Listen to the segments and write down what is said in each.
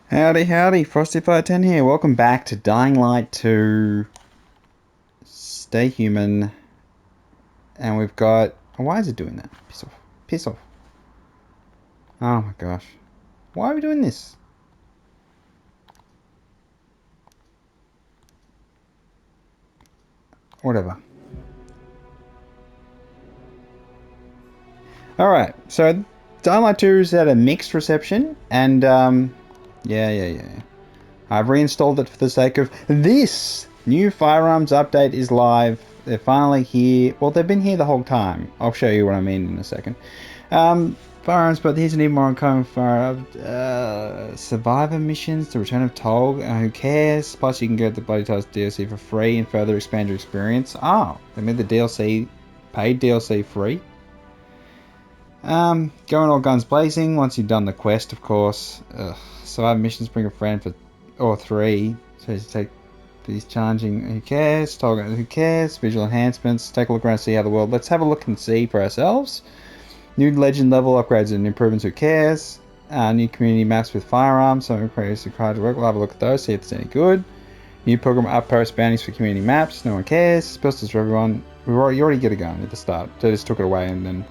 Howdy, howdy, Frosty510 here. Welcome back to Dying Light 2. Stay human. And we've got... Oh, why is it doing that? Piss off. Piss off. Oh my gosh. Why are we doing this? Whatever. Alright, so Dying Light 2 has had a mixed reception. And, yeah. I've reinstalled it for the sake of this. New firearms update is live. They're finally here. Well, they've been here the whole time. I'll show you what I mean in a second. Firearms, but here's an even more uncommon firearms. Survivor missions, the return of Tog. Who cares? Plus, you can get the Bloody Ties DLC for free and further expand your experience. Oh, they made the DLC, paid DLC free. Going all guns blazing once you've done the quest, of course. Survivor missions, bring a friend for, or three. So you take these challenging. Who cares? Tog. Who cares? Visual enhancements. Take a look around, see how the world. Let's have a look and see for ourselves. New legend level upgrades and improvements, who cares? New community maps with firearms, some creators required to work. We'll have a look at those, see if it's any good. New program outpost bounties for community maps, no one cares. Pistols for everyone. You already get a gun at the start. They just took it away and then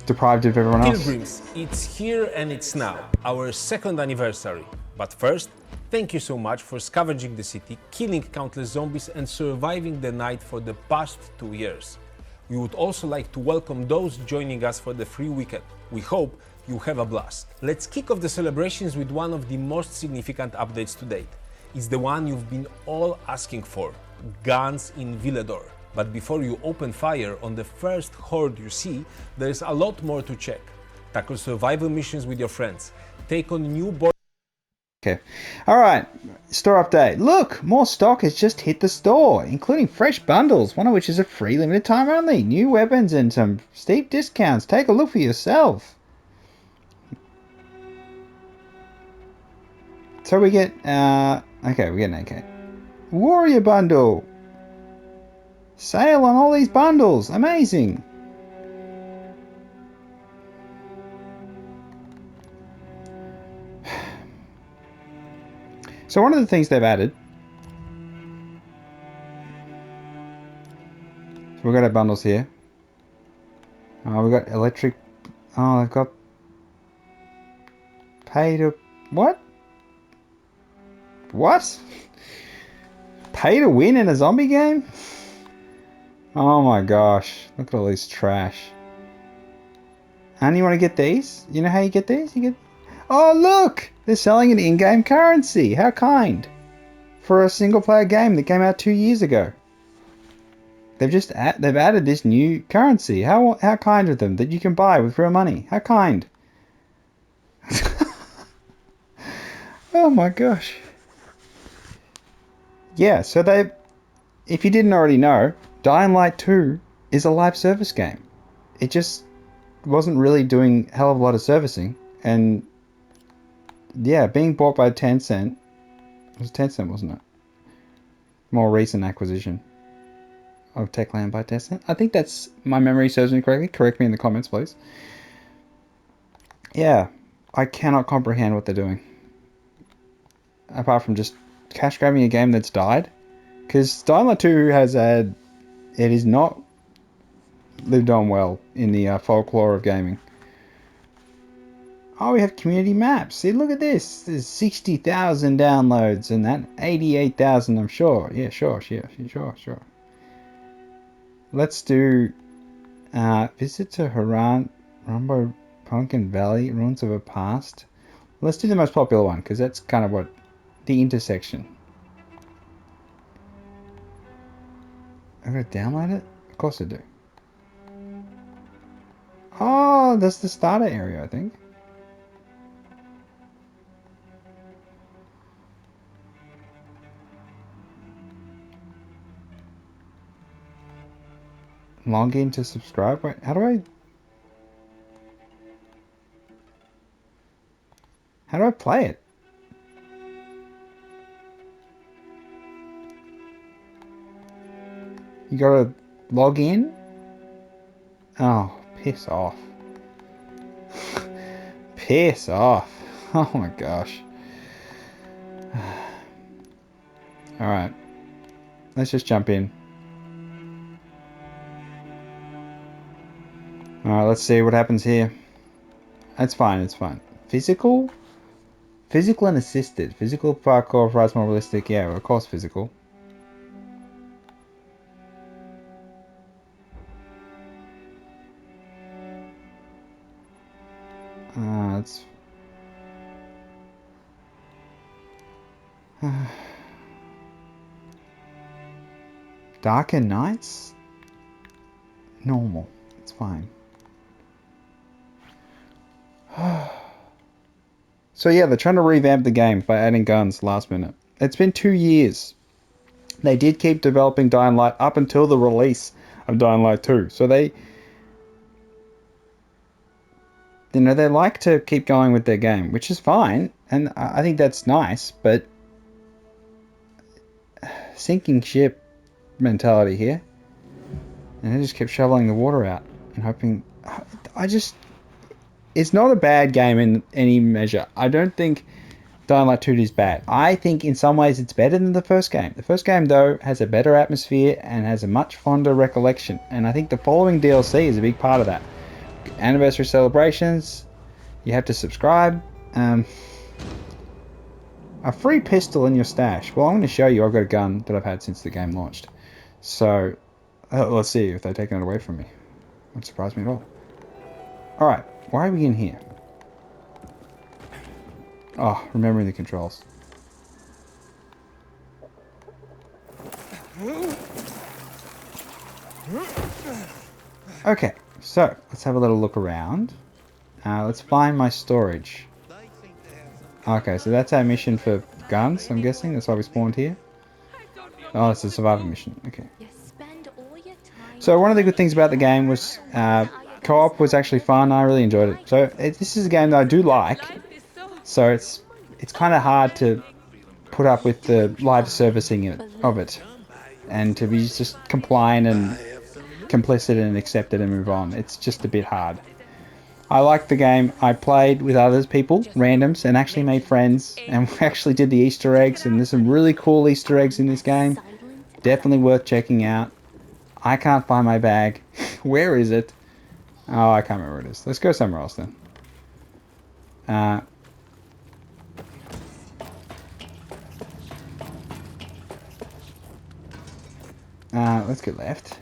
deprived of everyone else. Pilgrims, it's here and it's now, our second anniversary. But first, thank you so much for scavenging the city, killing countless zombies and surviving the night for the past 2 years. We would also like to welcome those joining us for the free weekend. We hope you have a blast. Let's kick off the celebrations with one of the most significant updates to date. It's the one you've been all asking for, guns in Villedor. But before you open fire on the first horde you see, there's a lot more to check. Tackle survival missions with your friends, take on new board. Okay. Alright, store update. Look, more stock has just hit the store, including fresh bundles, one of which is a free limited time only. New weapons and some steep discounts. Take a look for yourself. So we get, okay, we get an AK. Warrior bundle. Sale on all these bundles. Amazing. So one of the things they've added, so we've got our bundles here. We've got electric, oh, they've got pay to, what? What? Pay to win in a zombie game? Oh my gosh, look at all this trash. And you want to get these? You know how you get these? You get, oh look! They're selling an in-game currency. How kind. For a single-player game that came out 2 years ago. They've added this new currency. How kind of them that you can buy with real money. How kind. Oh my gosh. Yeah, so if you didn't already know, Dying Light 2 is a live service game. It just wasn't really doing a hell of a lot of servicing, and yeah, being bought by Tencent. It was Tencent, wasn't it? More recent acquisition of Techland by Tencent. I think that's, my memory serves me correctly. Correct me in the comments, please. Yeah, I cannot comprehend what they're doing. Apart from just cash grabbing a game that's died. Because Dying Light 2 has had, it is not lived on well in the folklore of gaming. Oh, we have community maps. See, look at this. There's 60,000 downloads and that 88,000, I'm sure. Yeah, sure. Let's do visit to Rant, Rumbo, Pumpkin Valley, Ruins of a Past. Let's do the most popular one because that's kind of what the intersection. I'm gonna download it. Of course I do. Oh, that's the starter area, I think. Log in to subscribe. Wait, how do I play it? You gotta log in? Oh, piss off. Piss off. Oh my gosh. Alright. Let's just jump in. Alright, let's see what happens here. That's fine, it's fine. Physical? Physical and assisted. Physical parkour provides more realistic. Yeah, well, of course physical. It's... Darker nights? Normal. It's fine. So yeah, they're trying to revamp the game by adding guns last minute. It's been 2 years. They did keep developing Dying Light up until the release of Dying Light 2. So they... You know, they like to keep going with their game, which is fine. And I think that's nice, but... Sinking ship mentality here. And they just kept shoveling the water out and hoping... I just... It's not a bad game in any measure. I don't think Dying Light 2 is bad. I think in some ways it's better than the first game. The first game, though, has a better atmosphere and has a much fonder recollection. And I think the following DLC is a big part of that. Anniversary celebrations. You have to subscribe. A free pistol in your stash. Well, I'm going to show you I've got a gun that I've had since the game launched. So, let's see if they've taken it away from me. Won't surprise me at all. Alright, why are we in here? Oh, remembering the controls. Okay, so let's have a little look around. Let's find my storage. Okay, so that's our mission for guns, I'm guessing. That's why we spawned here. Oh, it's a survival mission. Okay. So one of the good things about the game was co-op was actually fun. I really enjoyed it. So this is a game that I do like. So it's kind of hard to put up with the live servicing of it, and to be just compliant and complicit and accept it and move on. It's just a bit hard. I liked the game. I played with others, people, randoms, and actually made friends. And we actually did the Easter eggs, and there's some really cool Easter eggs in this game. Definitely worth checking out. I can't find my bag. Where is it? Oh, I can't remember where it is. Let's go somewhere else then. Let's go left.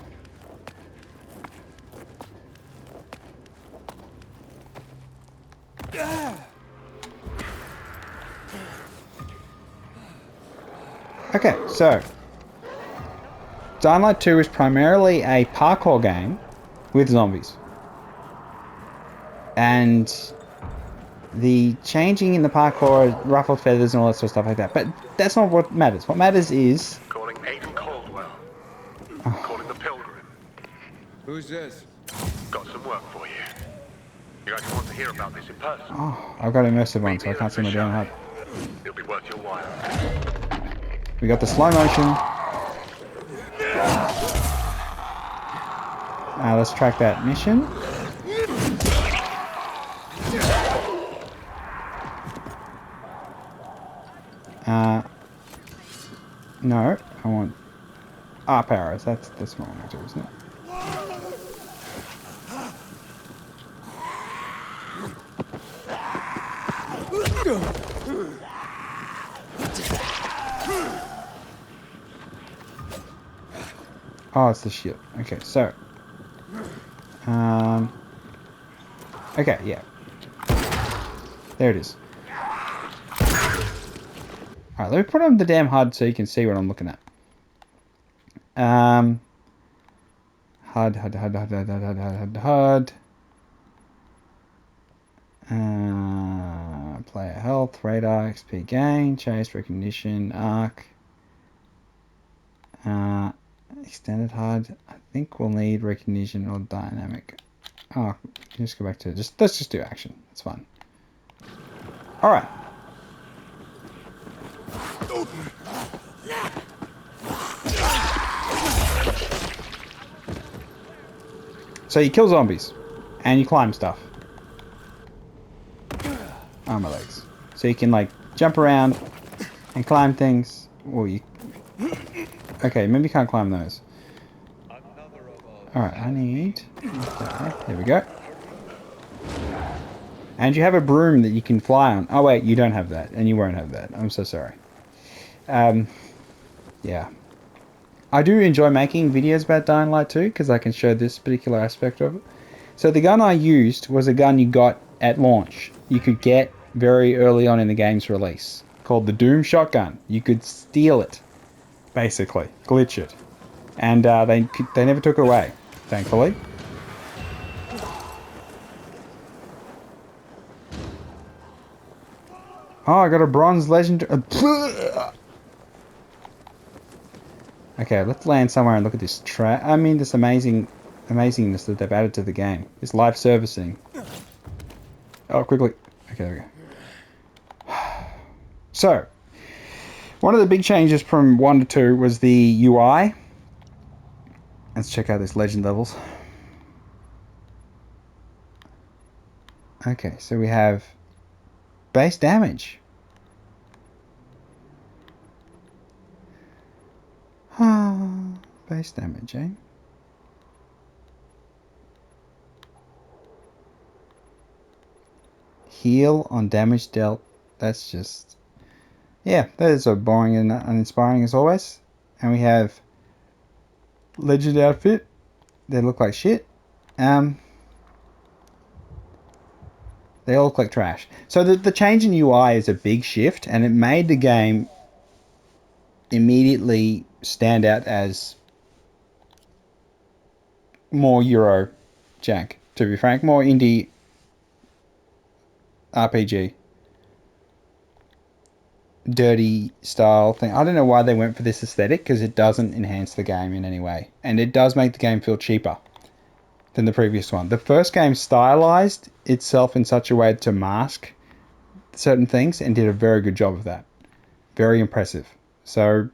Okay, so Dying Light 2 is primarily a parkour game with zombies. And the changing in the parkour, ruffled feathers and all that sort of stuff like that. But that's not what matters. What matters is... Calling Aiden Caldwell. Calling the Pilgrim. Who's this? Got some work for you. You guys want to hear about this in person? Oh, I've got immersive on, so I can't see my damn HUD. It'll be worth your while. We got the slow motion. Let's track that mission. No, I want up arrows. That's what I want to do, isn't it? Oh, it's the shield. Okay, so okay, yeah. There it is. Alright, let me put on the damn HUD so you can see what I'm looking at. HUD. Player health, radar, XP gain, chase, recognition, arc. Extended HUD. I think we'll need recognition or dynamic. Oh, just go back to let's just do action. It's fine. Alright. So you kill zombies and you climb stuff. Oh, my legs. So you can like jump around And climb things. Well, you... Okay, maybe you can't climb those. Alright, I need... Okay, there we go. And you have a broom that you can fly on. Oh wait, you don't have that. And you won't have that. I'm so sorry. Yeah. I do enjoy making videos about Dying Light 2 because I can show this particular aspect of it. So the gun I used was a gun you got at launch. You could get very early on in the game's release. Called the Doom Shotgun. You could steal it. Basically. Glitch it. And they never took it away. Thankfully. Oh, I got a bronze legend. Okay, let's land somewhere and look at this this amazingness that they've added to the game. This live servicing. Oh, quickly. Okay, there we go. So, one of the big changes from 1 to 2 was the UI. Let's check out this legend levels. Okay, so we have base damage. Base damage, eh? Heal on damage dealt. That's just... Yeah, that is so boring and uninspiring as always. And we have legend outfit. They look like shit. They all look like trash. So the change in UI is a big shift, and it made the game immediately stand out as more Euro jank, to be frank. More indie RPG. Dirty style thing. I don't know why they went for this aesthetic, because it doesn't enhance the game in any way. And it does make the game feel cheaper than the previous one. The first game stylized itself in such a way to mask certain things and did a very good job of that. Very impressive. So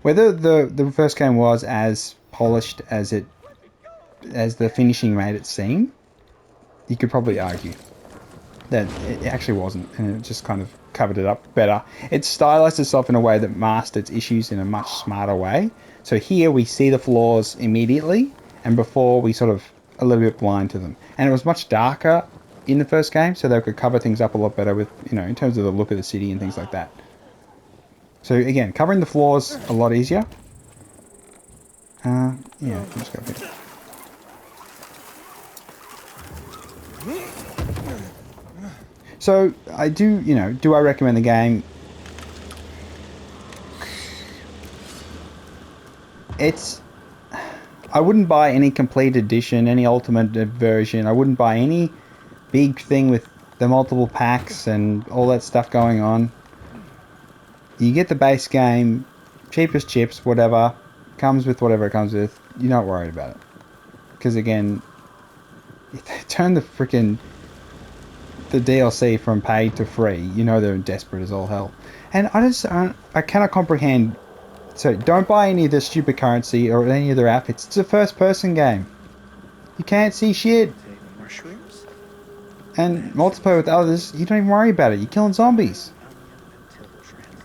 whether the first game was as polished as the finishing made it seem, you could probably argue that it actually wasn't, and it just kind of covered it up better. It stylized itself in a way that masked its issues in a much smarter way. So here we see the flaws immediately, and before we sort of a little bit blind to them. And it was much darker in the first game, so they could cover things up a lot better with, in terms of the look of the city and things like that. So again, covering the flaws a lot easier. Yeah, let's go here. So I do, do I recommend the game? I wouldn't buy any complete edition, any ultimate version. I wouldn't buy any big thing with the multiple packs and all that stuff going on. You get the base game, cheapest chips, whatever, comes with whatever it comes with. You're not worried about it. Because again, if they turn the DLC from paid to free, they're desperate as all hell. And I cannot comprehend. So don't buy any of the stupid currency or any of their outfits. It's a first person game. You can't see shit. And multiplayer with others, you don't even worry about it. You're killing zombies.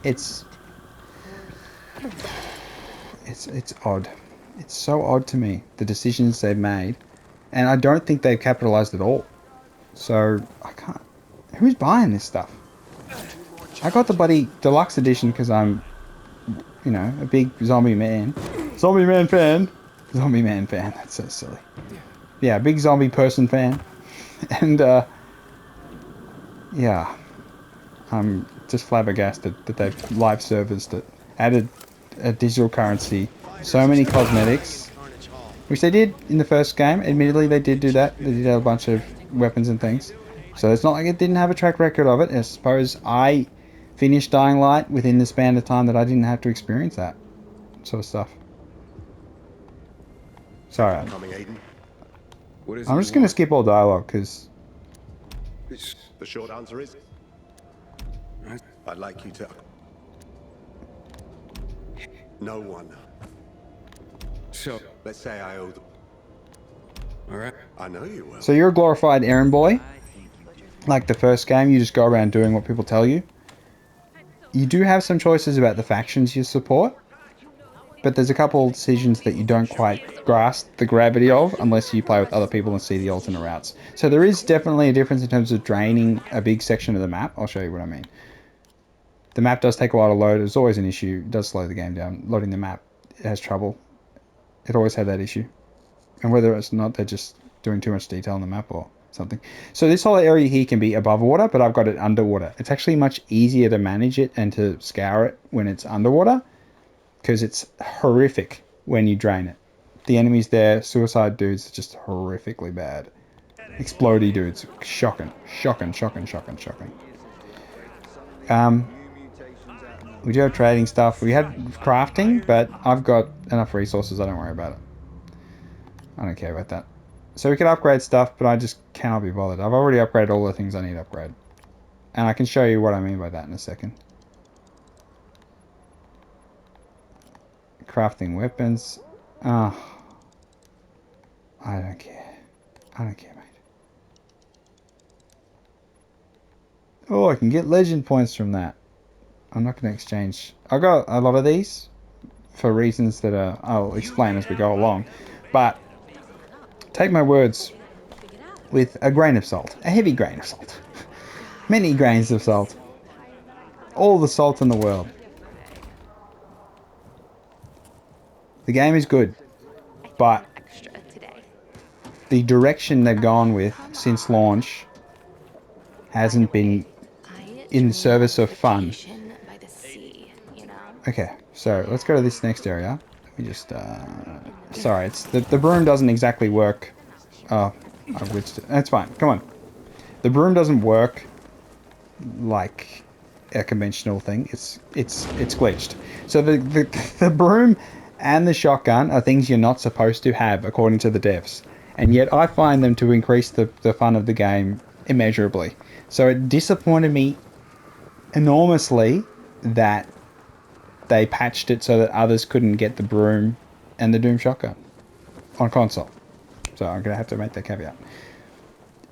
It's odd. It's so odd to me, the decisions they've made. And I don't think they've capitalized at all. So, I can't... Who's buying this stuff? I got the bloody deluxe edition because I'm, a big Zombie Man fan. Zombie Man fan, that's so silly. Yeah, big zombie person fan. And, yeah. I'm just flabbergasted that they've live servers that added a digital currency, so many cosmetics, which they did in the first game. Admittedly, they did do that. They did have a bunch of weapons and things. So it's not like it didn't have a track record of it. I suppose I finished Dying Light within the span of time that I didn't have to experience that sort of stuff. Sorry. I'm just going to skip all dialogue because... The short answer is... I'd like you to... No one. So, Let's say I owe them. alright. I know you will. So you're a glorified errand boy? Like the first game, you just go around doing what people tell you? you do have some choices about the factions you support, but there's a couple of decisions that you don't quite grasp the gravity of unless you play with other people and see the alternate routes. So there is definitely a difference in terms of draining a big section of the map. I'll show you what I mean. The map does take a while to load. It's always an issue. It does slow the game down. Loading the map, it has trouble. It always had that issue. And whether it's not, they're just doing too much detail on the map or something. So this whole area here can be above water, but I've got it underwater. It's actually much easier to manage it and to scour it when it's underwater, because it's horrific when you drain it. The enemies there, suicide dudes, are just horrifically bad. Explodey dudes, shocking. We do have trading stuff. We had crafting, but I've got enough resources. I don't worry about it. I don't care about that. So we can upgrade stuff, but I just cannot be bothered. I've already upgraded all the things I need to upgrade. And I can show you what I mean by that in a second. Crafting weapons. Oh, I don't care. I don't care, mate. Oh, I can get legend points from that. I'm not going to exchange. I got a lot of these for reasons that I'll explain as we go along. But take my words with a grain of salt. A heavy grain of salt. Many grains of salt. All the salt in the world. The game is good, but the direction they've gone with since launch hasn't been in service of fun. Okay, so let's go to this next area. Let me just, sorry, it's the broom doesn't exactly work. Oh, I've glitched it. That's fine, come on. The broom doesn't work like a conventional thing. It's glitched. So the broom and the shotgun are things you're not supposed to have according to the devs. And yet I find them to increase the fun of the game immeasurably. So it disappointed me enormously that they patched it so that others couldn't get the broom and the Doom shotgun on console. So I'm going to have to make that caveat.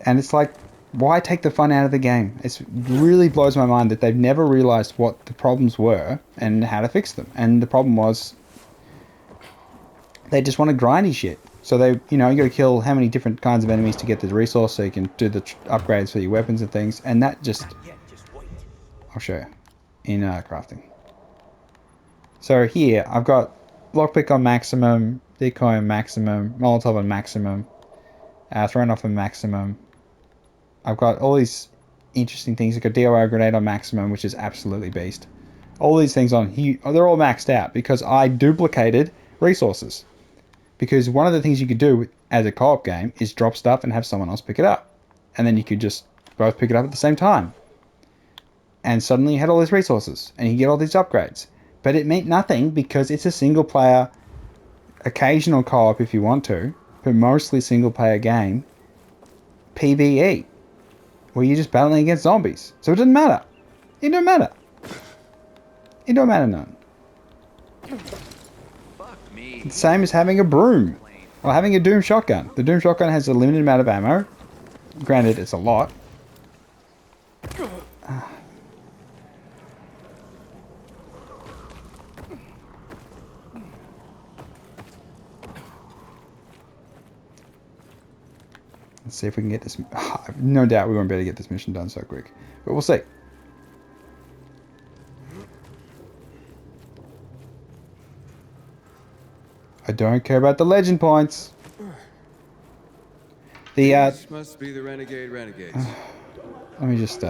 And it's like, why take the fun out of the game? It really blows my mind that they've never realized what the problems were and how to fix them. And the problem was they just want to grindy shit. So they, you got to kill how many different kinds of enemies to get the resource so you can do the upgrades for your weapons and things. And that just, I'll show you in crafting. So here I've got lockpick on maximum, decoy on maximum, Molotov on maximum, thrown off on maximum. I've got all these interesting things. I've got DIY grenade on maximum, which is absolutely beast. All these things on here, they're all maxed out because I duplicated resources. Because one of the things you could do as a co-op game is drop stuff and have someone else pick it up. And then you could just both pick it up at the same time. And suddenly you had all these resources and you get all these upgrades. But it meant nothing because it's a single player, occasional co-op if you want to, but mostly single player game, PvE, where you're just battling against zombies. So it doesn't matter. It don't matter. It don't matter none. It's the same as having a broom or having a Doom shotgun. The Doom shotgun has a limited amount of ammo. Granted, it's a lot. Let's see if we can get this. No doubt we won't be able to get this mission done so quick. But we'll see. I don't care about the legend points. This must be the renegades. Let me just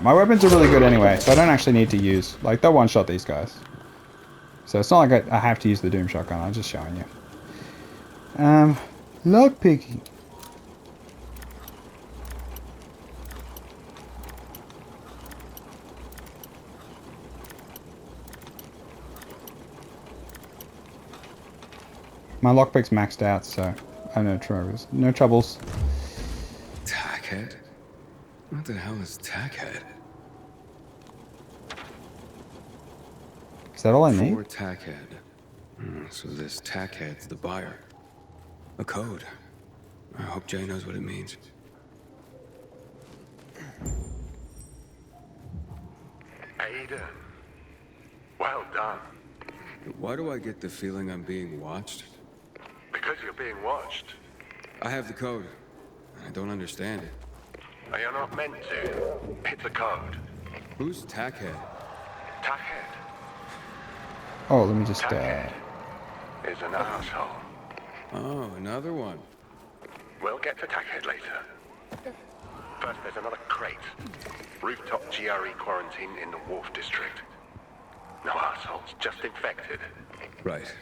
my weapons are really good anyway, so I don't actually need to use, like, they'll one-shot these guys. So it's not like I have to use the Doom shotgun, I'm just showing you. Lockpicking. My lockpick's maxed out, so I have no troubles. No troubles. Tackhead? What the hell is tackhead? Is that all I need? 4 tackhead. So this tackhead's the buyer. A code. I hope Jay knows what it means. Aiden. Well done. Why do I get the feeling I'm being watched? Because you're being watched. I have the code. I don't understand it. You're not meant to. It's a code. Who's Tackhead? Tackhead Oh, let me just, is an asshole. Oh, another one. We'll get to Tackhead later. First, there's another crate. Rooftop GRE quarantine in the Wharf District. No assholes, just infected. Right.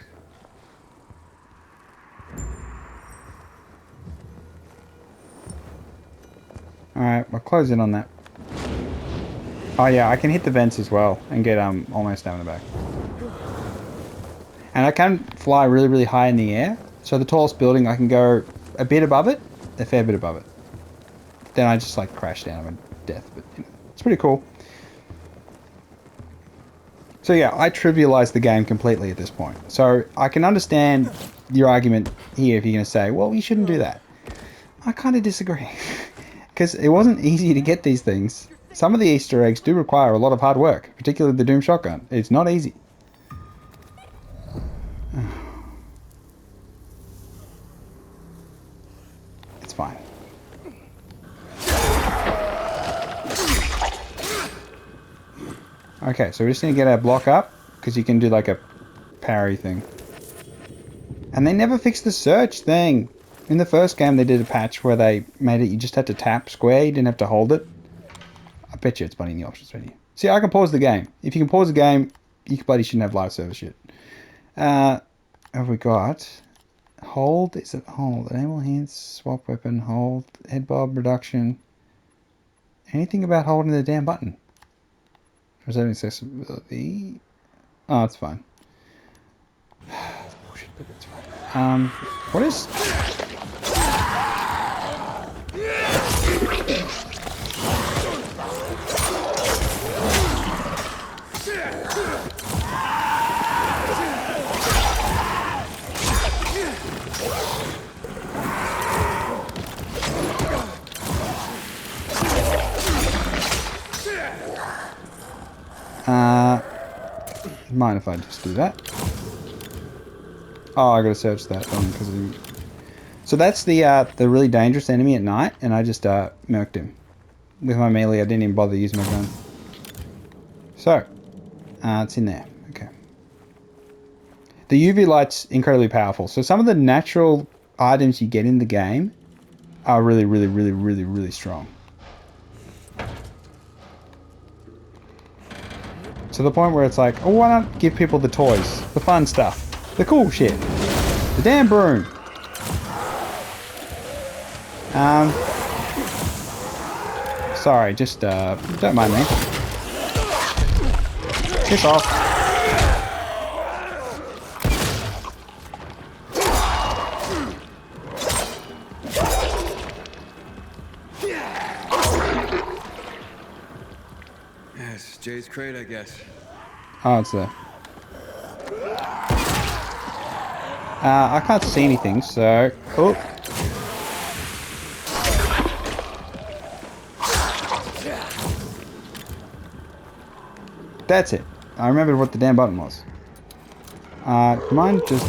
Alright, we'll close in on that. Oh yeah, I can hit the vents as well and get almost stamina back. And I can fly really, really high in the air. So the tallest building, I can go a bit above it, a fair bit above it. Then I just like crash down to death, but you know, it's pretty cool. So yeah, I trivialized the game completely at this point. So I can understand your argument here if you're going to say, well, you shouldn't do that. I kind of disagree. Because it wasn't easy to get these things. Some of the Easter eggs do require a lot of hard work, particularly the Doom shotgun. It's not easy. It's fine. Okay, so we just need to get our block up, because you can do like a parry thing. And they never fixed the search thing. In the first game they did a patch where they made it you just had to tap square, you didn't have to hold it. I bet you it's bloody in the options menu. See, I can pause the game. If you can pause the game, you bloody shouldn't have live service yet. Have we got... Hold, is it hold? Enable hands, swap weapon, hold, head bob reduction. Anything about holding the damn button? Reserving accessibility. Oh, it's fine. Bullshit, but it's fine. What is... mind if I just do that? Oh, I gotta search that one because so that's the really dangerous enemy at night, and I just murked him with my melee. I didn't even bother using my gun. So it's in there. Okay. The UV light's incredibly powerful. So some of the natural items you get in the game are really, really, really, really, really strong. To the point where it's like, oh, why not give people the toys, the fun stuff, the cool shit, the damn broom. Sorry, just don't mind me. Piss off. Yes, Jay's crate, I guess. Oh, it's there. I can't see anything, so... Oh. That's it. I remembered what the damn button was. Mine just...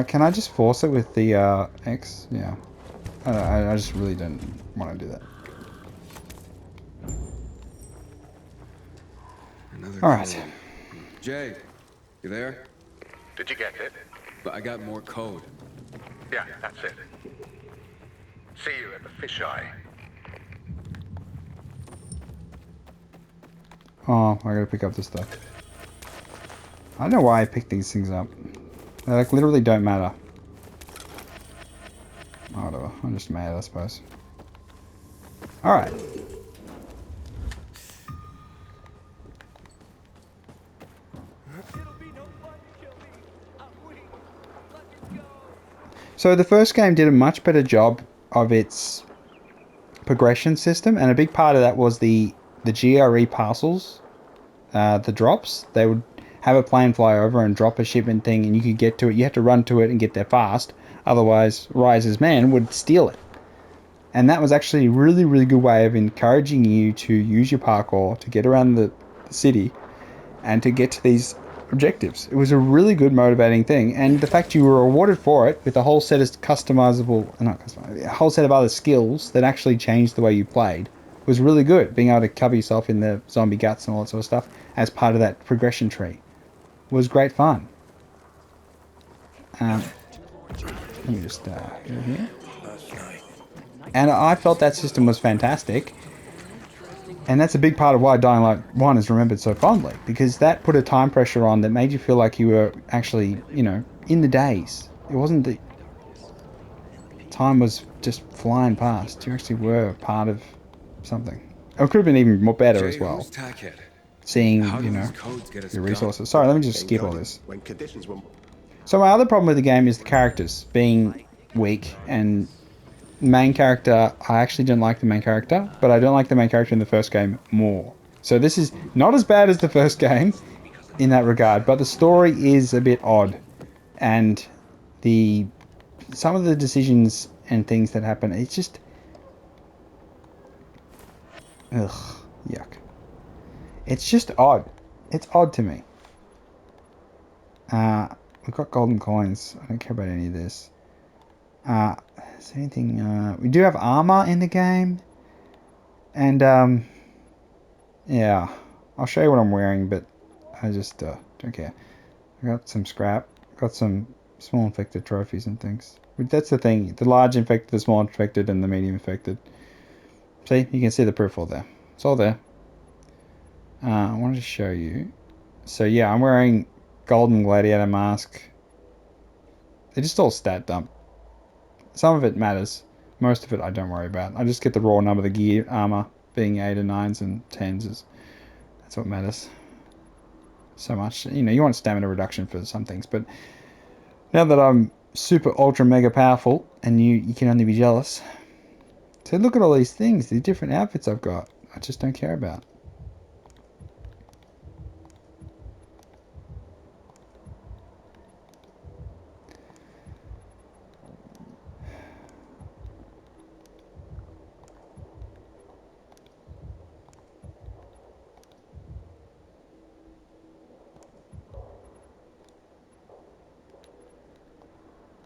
can I just force it with the X? Yeah. I just really don't want to do that. All right. Code. Jay, you there? Did you get it? But I got more code. Yeah, that's it. See you at the fisheye. Oh, I gotta pick up this stuff. I don't know why I pick these things up. They like literally don't matter. Oh, whatever. I'm just mad, I suppose. Alright. So the first game did a much better job of its progression system, and a big part of that was the GRE parcels the drops. They would have a plane fly over and drop a shipment thing, and you could get to it. You had to run to it and get there fast. Otherwise, Rise's men would steal it. And that was actually a really, really good way of encouraging you to use your parkour to get around the city and to get to these objectives. It was a really good motivating thing, and the fact you were rewarded for it with a whole set of a whole set of other skills that actually changed the way you played was really good. Being able to cover yourself in the zombie guts and all that sort of stuff as part of that progression tree was great fun. Let me just go here. And I felt that system was fantastic. And that's a big part of why Dying Light 1 is remembered so fondly, because that put a time pressure on that made you feel like you were actually, you know, in the days. It wasn't that time was just flying past. You actually were part of something. It could have been even more better as well. Seeing, you know, your resources. Sorry, let me just skip all this. When conditions were... So my other problem with the game is the characters being weak, and main character, I actually don't like the main character, but I don't like the main character in the first game more. So this is not as bad as the first game in that regard, but the story is a bit odd, and some of the decisions and things that happen, it's just, ugh, yuck. It's just odd. It's odd to me. We've got golden coins. I don't care about any of this. Is there anything? We do have armor in the game, and yeah, I'll show you what I'm wearing, but I just don't care. I got some scrap, got some small infected trophies and things. That's the thing: the large infected, the small infected, and the medium infected. See, you can see the proof all there. It's all there. I wanted to show you. So yeah, I'm wearing golden gladiator mask. They're just all stat dump. Some of it matters. Most of it I don't worry about. I just get the raw number of the gear armor being 8 and 9s and 10s. That's what matters. So much. You know, you want stamina reduction for some things, but now that I'm super ultra mega powerful and you can only be jealous. So look at all these things, the different outfits I've got. I just don't care about.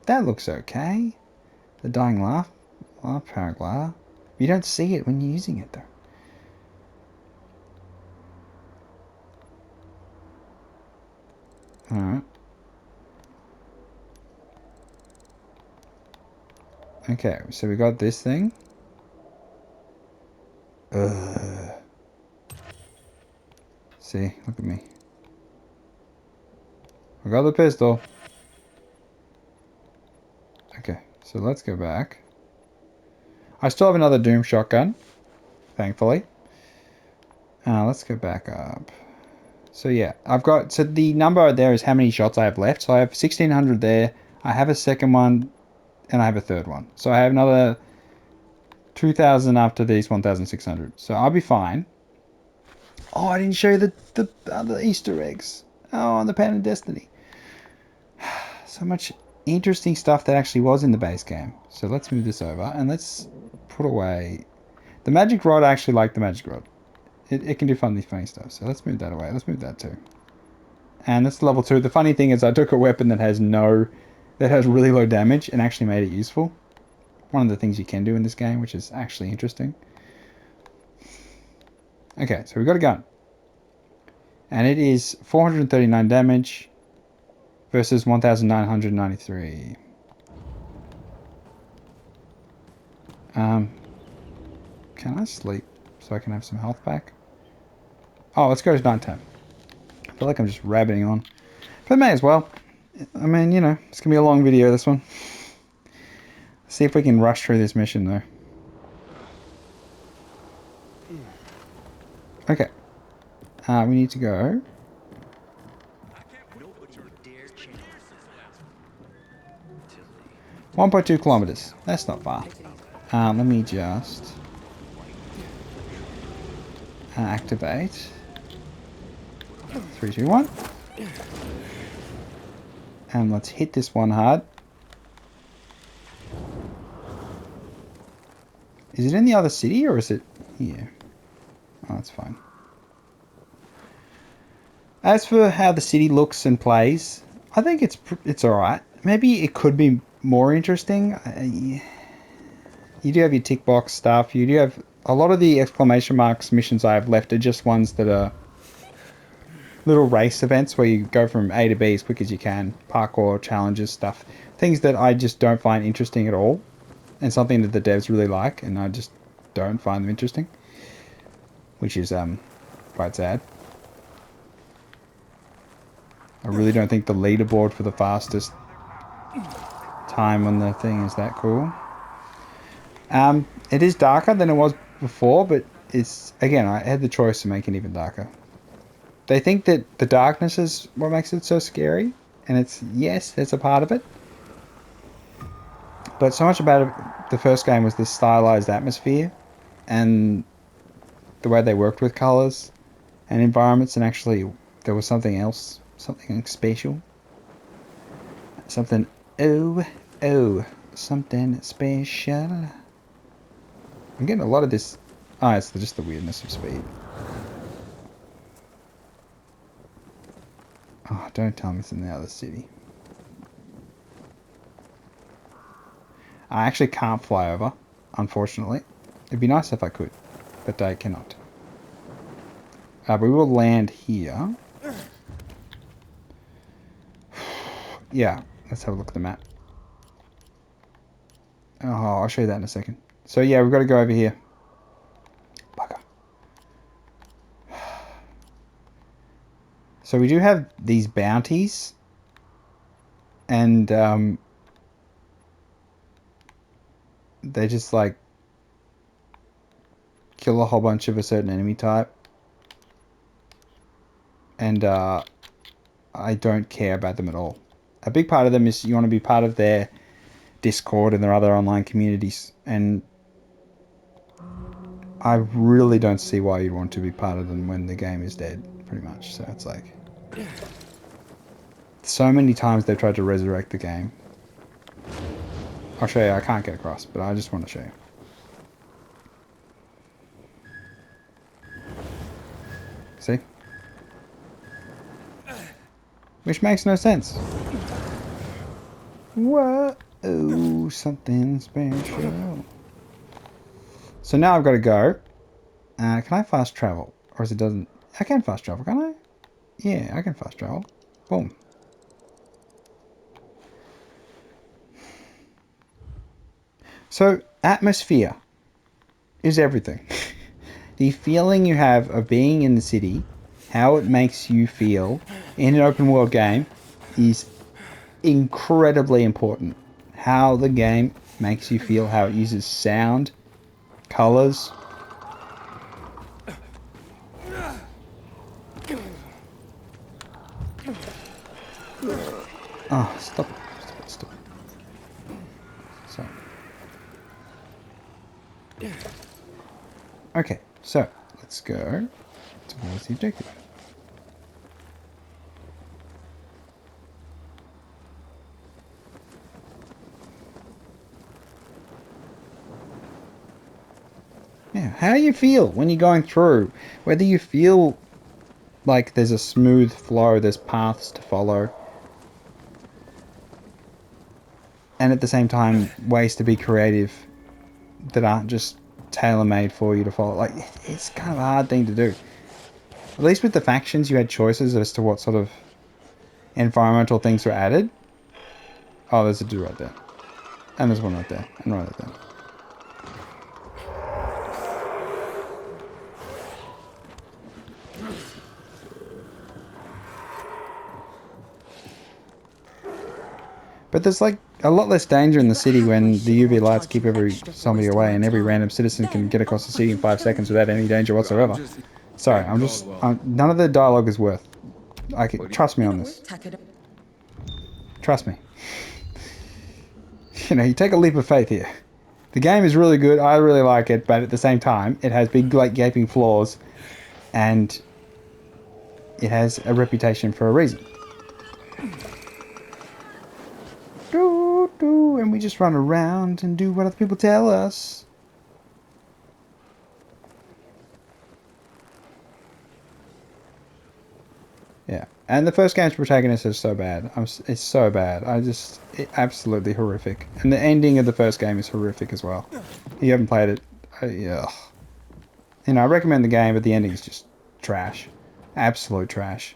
That looks okay. The dying laugh paraglider. You don't see it when you're using it though. Alright. Okay, so we got this thing. See, look at me. I got the pistol. Okay, so let's go back. I still have another Doom shotgun, thankfully. Let's go back up. So yeah, so the number there is how many shots I have left. So I have 1600 there. I have a second one, and I have a third one. So I have another 2000 after these 1600. So I'll be fine. Oh, I didn't show you the other Easter eggs. Oh, on the Pen of Destiny. So much interesting stuff that actually was in the base game. So let's move this over and let's put away the magic rod. I actually like the magic rod. It can do funny stuff. So let's move that away. Let's move that too. And that's level 2. The funny thing is I took a weapon that has really low damage and actually made it useful. One of the things you can do in this game, which is actually interesting. Okay, so we've got a gun. And it is 439 damage versus 1993. Can I sleep so I can have some health back? Oh, let's go to nighttime. I feel like I'm just rabbiting on. But may as well. I mean, you know, it's going to be a long video, this one. Let's see if we can rush through this mission, though. Okay. We need to go. 1.2 kilometers. That's not far. Let me just activate. 3, 2, 1. And let's hit this one hard. Is it in the other city or is it here? Oh, that's fine. As for how the city looks and plays, I think it's alright. Maybe it could be more interesting. You do have your tick box stuff. You do have a lot of the exclamation marks missions I have left are just ones that are little race events where you go from A to B as quick as you can. Parkour, challenges, stuff. Things that I just don't find interesting at all. And something that the devs really like, and I just don't find them interesting. Which is quite sad. I really don't think the leaderboard for the fastest time on the thing is that cool. It is darker than it was before, but it's, again, I had the choice to make it even darker. They think that the darkness is what makes it so scary, and it's, yes, that's a part of it. But so much about it, the first game was this stylized atmosphere, and the way they worked with colors and environments, and actually there was something else, something special. Something, something special. I'm getting a lot of this. Oh, it's just the weirdness of speed. Oh, don't tell me it's in the other city. I actually can't fly over, unfortunately. It'd be nice if I could, but I cannot. We will land here. Yeah, let's have a look at the map. Oh, I'll show you that in a second. So yeah, we've got to go over here. Bugger. So we do have these bounties. And they just like kill a whole bunch of a certain enemy type. And I don't care about them at all. A big part of them is you want to be part of their Discord and their other online communities, and I really don't see why you'd want to be part of them when the game is dead, pretty much. So it's like, so many times they've tried to resurrect the game. I'll show you. I can't get across, but I just want to show you. See? Which makes no sense. Whoa, something special. So now I've got to go. Can I fast travel? Or is it doesn't... I can fast travel, can I? Yeah, I can fast travel. Boom. So, atmosphere is everything. The feeling you have of being in the city, how it makes you feel in an open world game is incredibly important. How the game makes you feel, how it uses sound, colors. Oh, stop it. Stop it. Sorry. Okay, so let's go towards the objective. Yeah, how do you feel when you're going through? Whether you feel like there's a smooth flow, there's paths to follow, and at the same time ways to be creative that aren't just tailor-made for you to follow. Like, it's kind of a hard thing to do. At least with the factions you had choices as to what sort of environmental things were added. Oh, there's a dude right there. And there's one right there. And right there. But there's like a lot less danger in the city when the UV lights keep every zombie away and every random citizen can get across the city in 5 seconds without any danger whatsoever. Sorry, none of the dialogue is worth. Trust me on this. Trust me. You know, you take a leap of faith here. The game is really good. I really like it, but at the same time, it has big, like, gaping flaws, and it has a reputation for a reason. And we just run around and do what other people tell us. Yeah, and the first game's protagonist is so bad. It's so bad. Absolutely horrific. And the ending of the first game is horrific as well. If you haven't played it, yeah. You know, I recommend the game, but the ending is just trash. Absolute trash.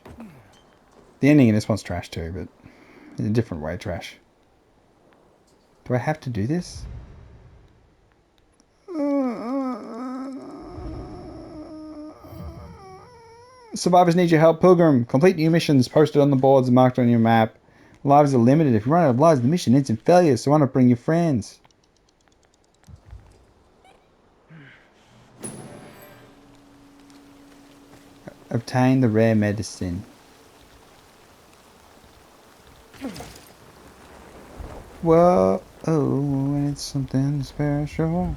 The ending in this one's trash too, but in a different way trash. Do I have to do this? Survivors need your help, Pilgrim. Complete new missions posted on the boards and marked on your map. Lives are limited. If you run out of lives, the mission ends in failure, so why not bring your friends? Obtain the rare medicine. Whoa, oh, it's something special.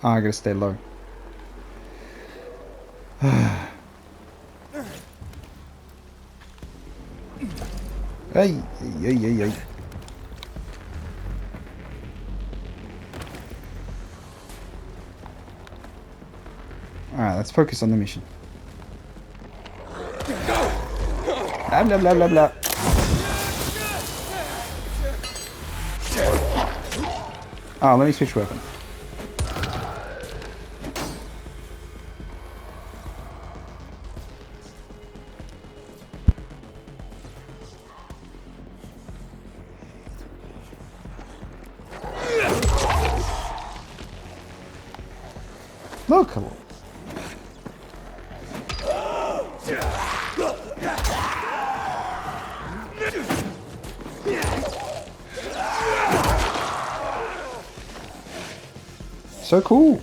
Oh, I gotta stay low. Hey, hey. Alright, let's focus on the mission. Blah, blah, blah, blah, blah. Oh, let me switch weapon. Look! So cool!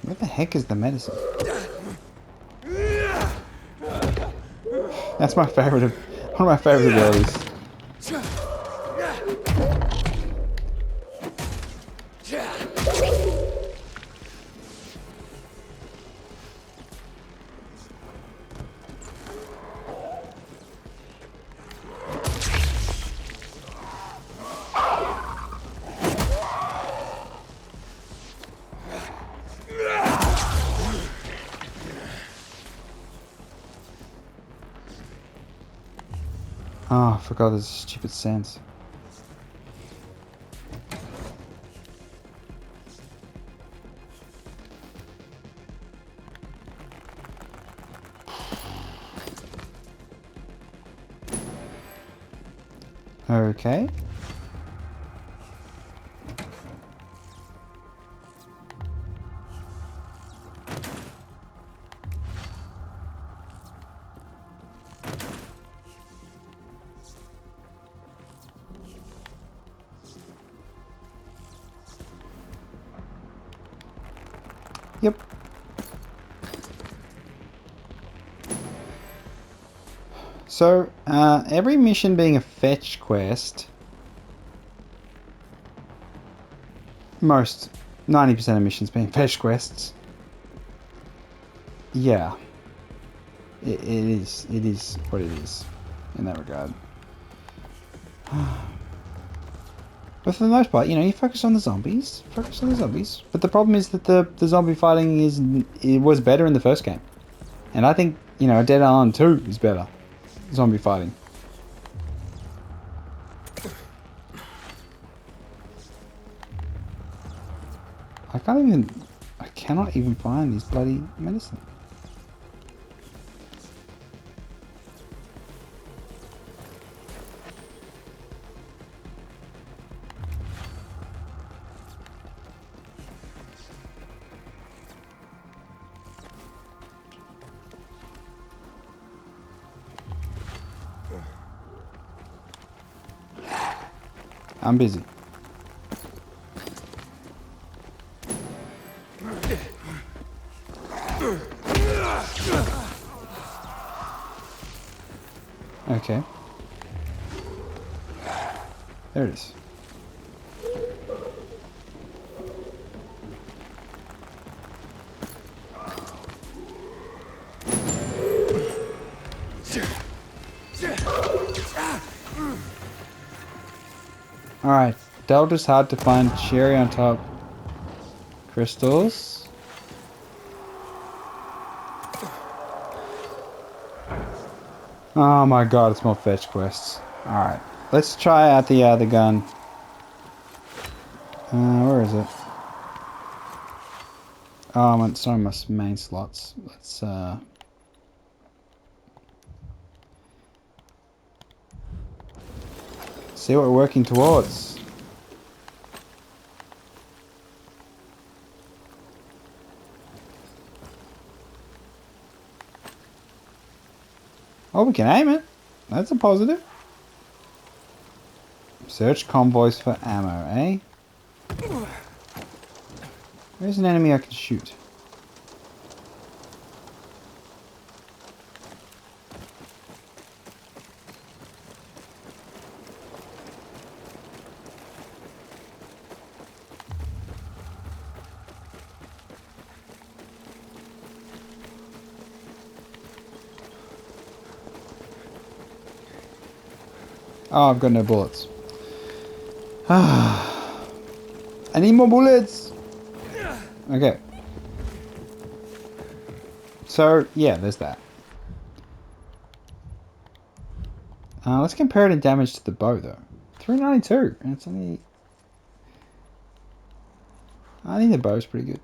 Where the heck is the medicine? That's my favorite. One of my favorite abilities. Oh, I forgot this stupid sense. Okay. Yep. So, every mission being a fetch quest, most 90% of missions being fetch quests, yeah, it is what it is in that regard. But for the most part, you know, you focus on the zombies. But the problem is that the zombie fighting it was better in the first game. And I think, you know, Dead Island 2 is better. Zombie fighting. I cannot even find these bloody medicine. I'm busy. Okay. There it is. Alright. Delta's hard to find. Cherry on top. Crystals. Oh my god, it's more fetch quests. Alright. Let's try out the gun. Where is it? Oh, it's on my main slots. Let's see what we're working towards. Oh, we can aim it. That's a positive. Search convoys for ammo, eh? Where's an enemy I can shoot? Oh, I've got no bullets. I need more bullets! Okay. So, yeah, there's that. Let's compare it in damage to the bow, though. 392, and it's only... I think the bow's pretty good.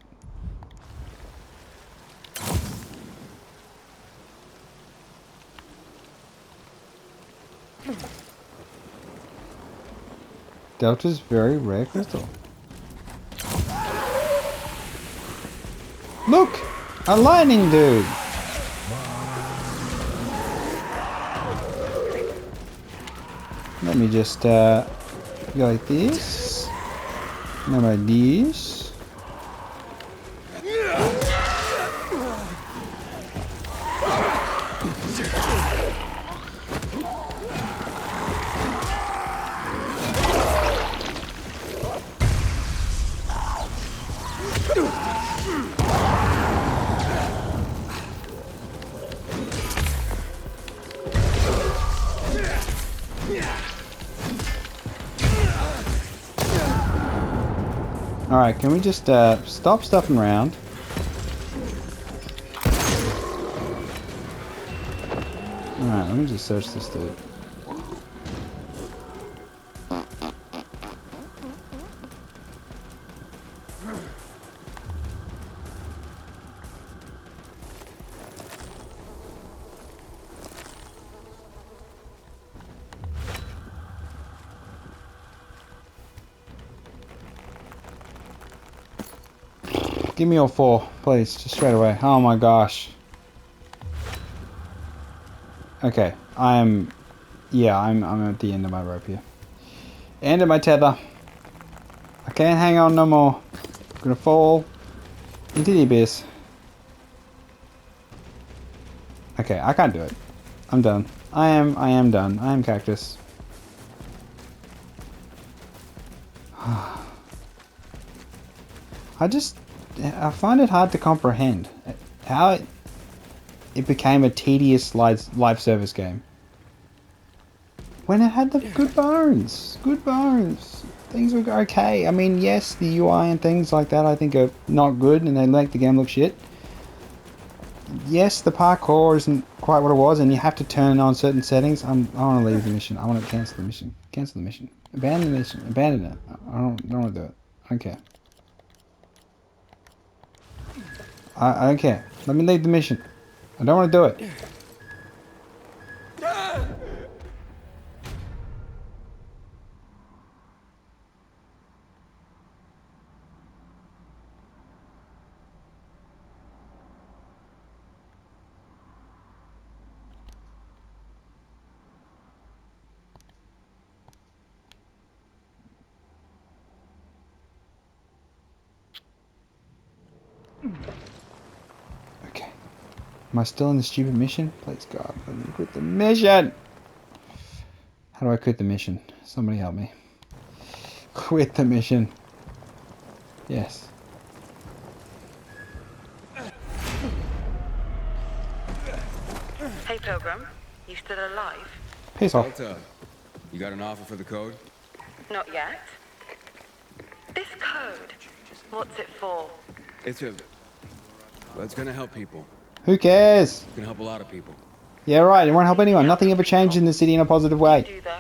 Delta's very rare crystal. Look! A lightning dude! Let me just go like this. Now like this. Alright, can we just stop stuffing around? Alright, let me just search this dude. Give me all 4, please, just straight away. Oh my gosh. Okay, I'm at the end of my rope here. End of my tether. I can't hang on no more. I'm gonna fall into the abyss. Okay, I can't do it. I'm done. I am done. I am Cactus. I find it hard to comprehend how it became a tedious live service game. When it had the good bones. Good bones. Things were okay. I mean, yes, the UI and things like that I think are not good and they make the game look shit. Yes, the parkour isn't quite what it was and you have to turn on certain settings. I want to leave the mission. I want to cancel the mission. Cancel the mission. Abandon the mission. Abandon it. I don't want to do it. I don't care. I don't care. Let me leave the mission. I don't want to do it. Okay. Am I still in the stupid mission? Please God, let me quit the mission! How do I quit the mission? Somebody help me. Quit the mission. Yes. Hey, Pilgrim. You still alive? Piss off. Delta, you got an offer for the code? Not yet. This code, what's it for? Well, it's gonna help people. Who cares? It's gonna help a lot of people. Yeah, right. It won't help anyone. Nothing ever changed in the city in a positive What way. you do, though,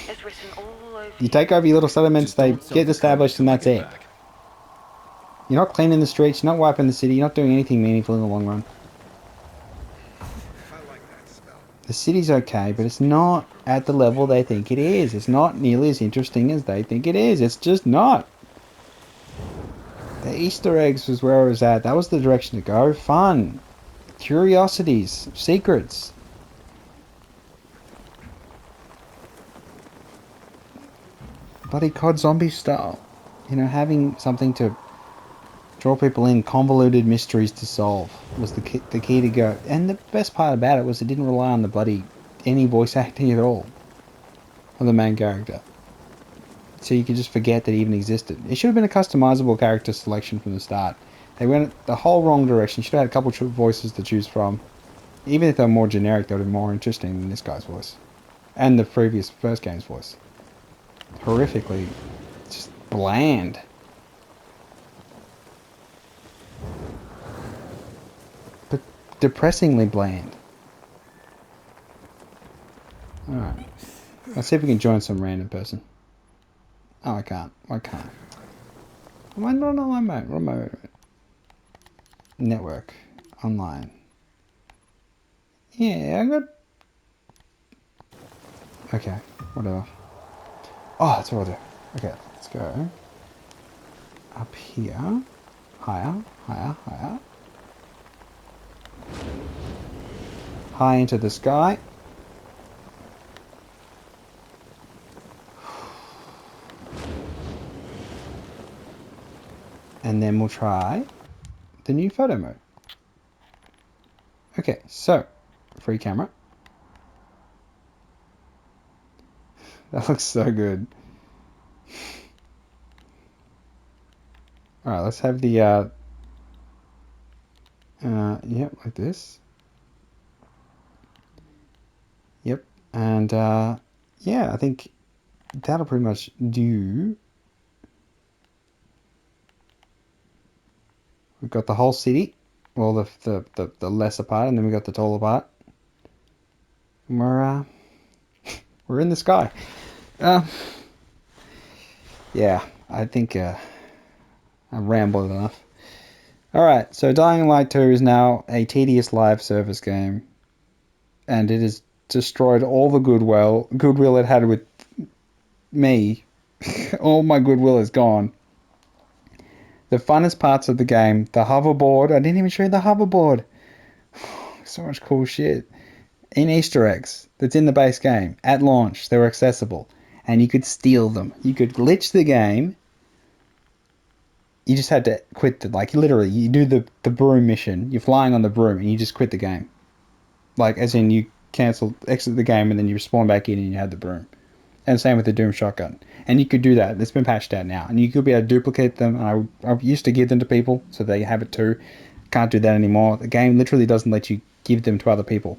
it's written all over You take over your little settlements, Just they don't sell get the established, code and until I that's get it. back. You're not cleaning the streets, you're not wiping the city, you're not doing anything meaningful in the long run. The city's okay, but it's not at the level they think it is. It's not nearly as interesting as they think it is. It's just not. The Easter eggs was where I was at. That was the direction to go. Fun. Curiosities. Secrets. Bloody COD zombie style. You know, having something to draw people in, convoluted mysteries to solve was the key to go. And the best part about it was it didn't rely on the bloody any voice acting at all of the main character. So you could just forget that it even existed. It should have been a customizable character selection from the start. They went the whole wrong direction. You should have had a couple of voices to choose from. Even if they were more generic, they would have been more interesting than this guy's voice. And the previous first game's voice. Horrifically just bland. But depressingly bland. Alright. Let's see if we can join some random person. Oh, I can't. I can't. Am I not on remote? Network. Online. Yeah, I got... Okay, whatever. Oh, that's what I'll do. Okay, let's go. Up here. Higher, higher, higher. High into the sky. And then we'll try the new photo mode. Okay, so free camera. That looks so good. Alright, let's have the yep, like this. Yep, and yeah, I think that'll pretty much do. We've got the whole city, well, the lesser part, and then we got the taller part. And we're in the sky. Yeah, I think I rambled enough. Alright, so Dying Light 2 is now a tedious live service game, and it has destroyed all the goodwill it had with me. All my goodwill is gone. The funnest parts of the game, the hoverboard. I didn't even show you the hoverboard. So much cool shit. In Easter eggs that's in the base game. At launch, they were accessible. And you could steal them. You could glitch the game. You just had to quit like literally, you do the broom mission. You're flying on the broom and you just quit the game. Like, as in you exit the game and then you spawn back in and you had the broom. And same with the Doom shotgun. And you could do that. It's been patched out now. And you could be able to duplicate them. And I used to give them to people, so they have it too. Can't do that anymore. The game literally doesn't let you give them to other people.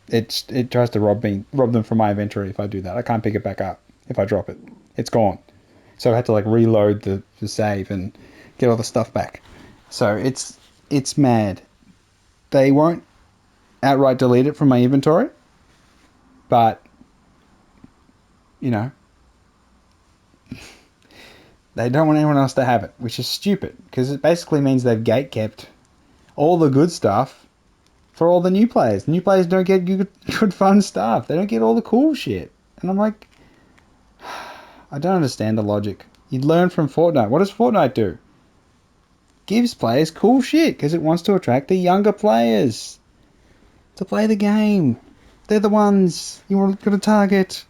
It tries to rob them from my inventory if I do that. I can't pick it back up if I drop it. It's gone. So I had to like reload the save and get all the stuff back. So it's mad. They won't outright delete it from my inventory. But you know, they don't want anyone else to have it, which is stupid, because it basically means they've gatekept all the good stuff for all the new players. New players don't get good fun stuff. They don't get all the cool shit. And I'm like, I don't understand the logic. You'd learn from Fortnite. What does Fortnite do? Gives players cool shit, because it wants to attract the younger players to play the game. They're the ones you want to target.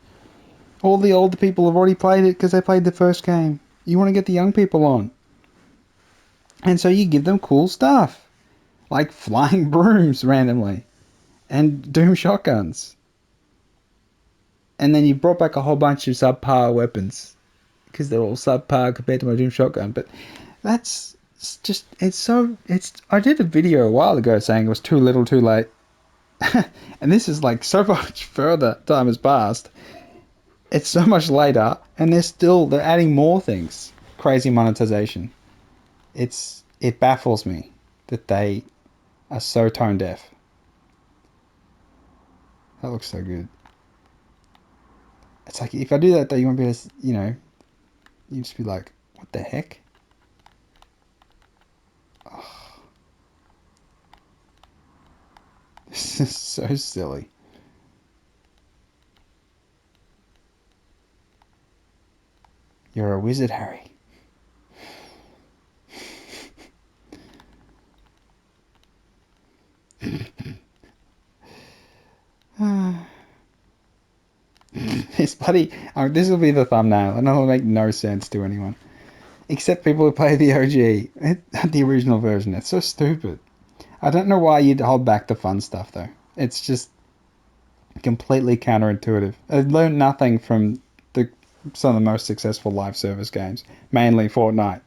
All the older people have already played it because they played the first game. You want to get the young people on. And so you give them cool stuff, like flying brooms randomly, and Doom shotguns. And then you brought back a whole bunch of subpar weapons, because they're all subpar compared to my Doom shotgun. But that's just, I did a video a while ago saying it was too little too late. And this is like so much further time has passed. It's so much later, and they're adding more things. Crazy monetization. It baffles me that they are so tone deaf. That looks so good. It's like, if I do that though, you won't be able to, you just be like, what the heck? Oh, this is so silly. You're a wizard, Harry. This bloody... this will be the thumbnail, and it'll make no sense to anyone. Except people who play the OG, the original version. It's so stupid. I don't know why you'd hold back the fun stuff, though. It's just completely counterintuitive. I've learned nothing from some of the most successful live service games, mainly Fortnite.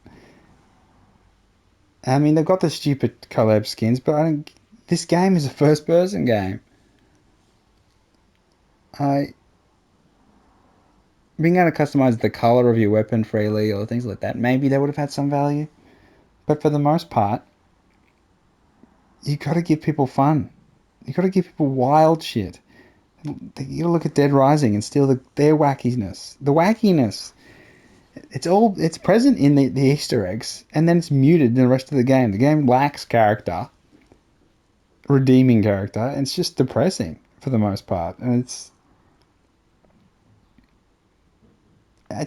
I mean, they've got the stupid collab skins, but this game is a first-person game. Being able to customize the color of your weapon freely or things like that, maybe they would have had some value. But for the most part, you got to give people fun. You got to give people wild shit. You got to look at Dead Rising and steal their wackiness. The wackiness. It's present in the Easter eggs, and then it's muted in the rest of the game. The game lacks character, redeeming character, and it's just depressing for the most part. And it's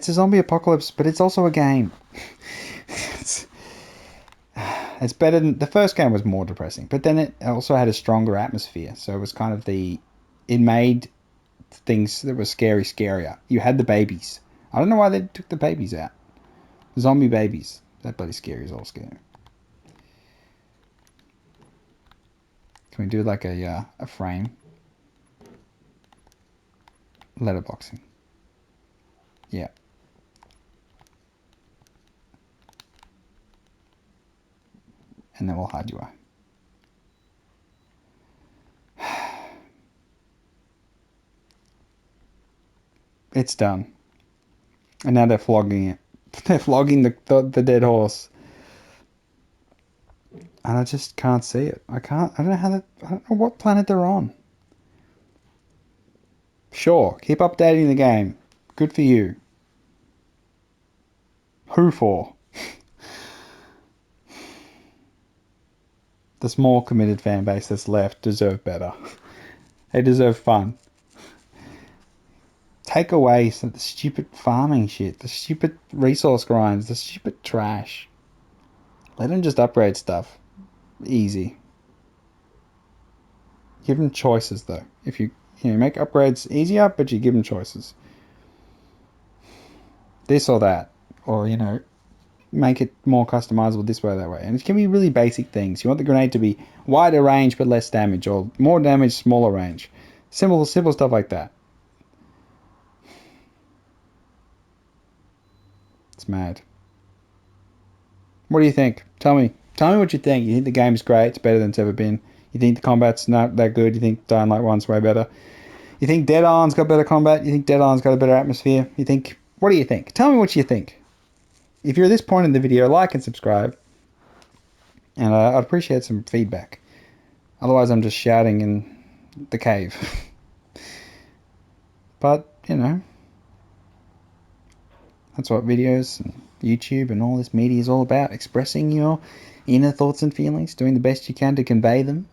a zombie apocalypse, but it's also a game. It's better than... The first game was more depressing, but then it also had a stronger atmosphere. So it was kind of it made things that were scarier. You had the babies. I don't know why they took the babies out. Zombie babies. That bloody scary is all scary. Can we do like a frame? Letterboxing. Yeah. And then we'll hide you eye. It's done. And now they're flogging it. They're flogging the dead horse. And I just can't see it. I don't know what planet they're on. Sure, keep updating the game. Good for you. Who for? The small committed fan base that's left deserve better. They deserve fun. Take away some of the stupid farming shit, the stupid resource grinds, the stupid trash. Let them just upgrade stuff. Easy. Give them choices though. If you make upgrades easier, but you give them choices. This or that. Or, make it more customizable this way or that way. And it can be really basic things. You want the grenade to be wider range but less damage, or more damage, smaller range. Simple stuff like that. It's mad. What do you think? Tell me what you think. You think the game's great? It's better than it's ever been? You think the combat's not that good? You think Dying Light 1's way better? You think Dead Island's got better combat? You think Dead Island's got a better atmosphere? What do you think? Tell me what you think. If you're at this point in the video, like and subscribe. And I'd appreciate some feedback. Otherwise, I'm just shouting in the cave. But, that's what videos and YouTube and all this media is all about. Expressing your inner thoughts and feelings. Doing the best you can to convey them.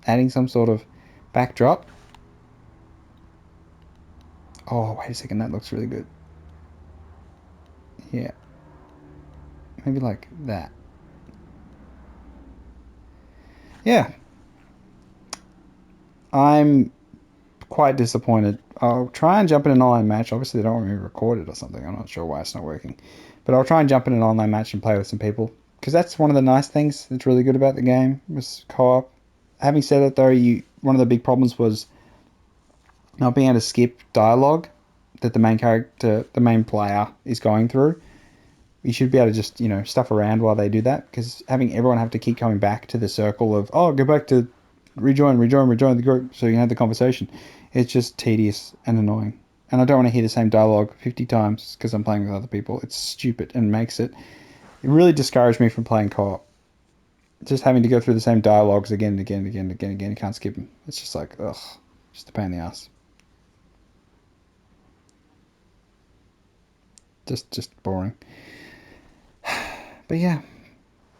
Adding some sort of backdrop. Oh, wait a second. That looks really good. Yeah. Maybe like that. Yeah. I'm quite disappointed. I'll try and jump in an online match. Obviously, they don't want me to record it or something. I'm not sure why it's not working. But I'll try and jump in an online match and play with some people. because that's one of the nice things that's really good about the game was co-op. Having said that, though, one of the big problems was not being able to skip dialogue that the main player is going through. You should be able to just, stuff around while they do that, because having everyone have to keep coming back to the circle of, go back to rejoin the group so you can have the conversation. It's just tedious and annoying. And I don't want to hear the same dialogue 50 times because I'm playing with other people. It's stupid and it really discouraged me from playing co-op. Just having to go through the same dialogues again and again and again and again and again. You can't skip them. It's just like, ugh, just a pain in the ass. Just boring. But yeah,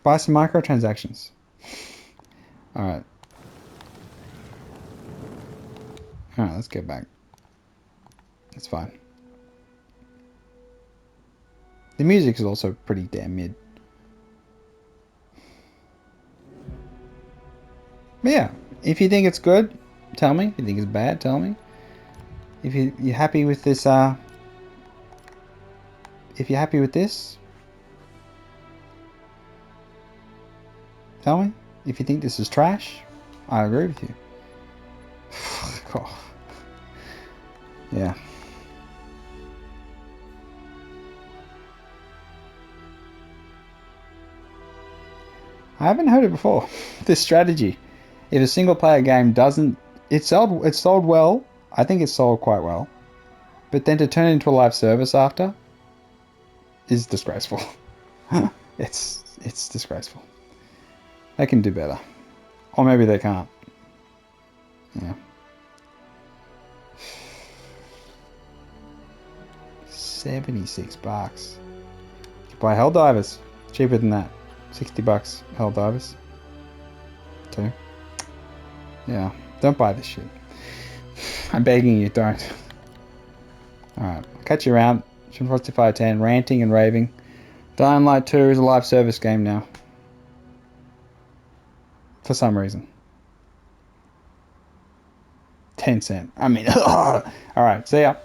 buy some microtransactions. Alright, let's get back. It's fine. The music is also pretty damn mid. But yeah, if you think it's good, tell me. If you think it's bad, tell me. If you're happy with this, tell me. If you think this is trash, I agree with you. Oh. Yeah. I haven't heard it before. This strategy. If a single player game doesn't... It sold well. I think it sold quite well. But then to turn it into a live service after is disgraceful. It's disgraceful. They can do better. Or maybe they can't. Yeah. $76. You can buy Helldivers. Cheaper than that. $60. Helldivers. 2. Yeah. Don't buy this shit. I'm begging you, don't. Alright. I'll catch you around. 10, ranting and raving. Dying Light 2 is a live service game now. For some reason. 10 cents. I mean, alright, see ya.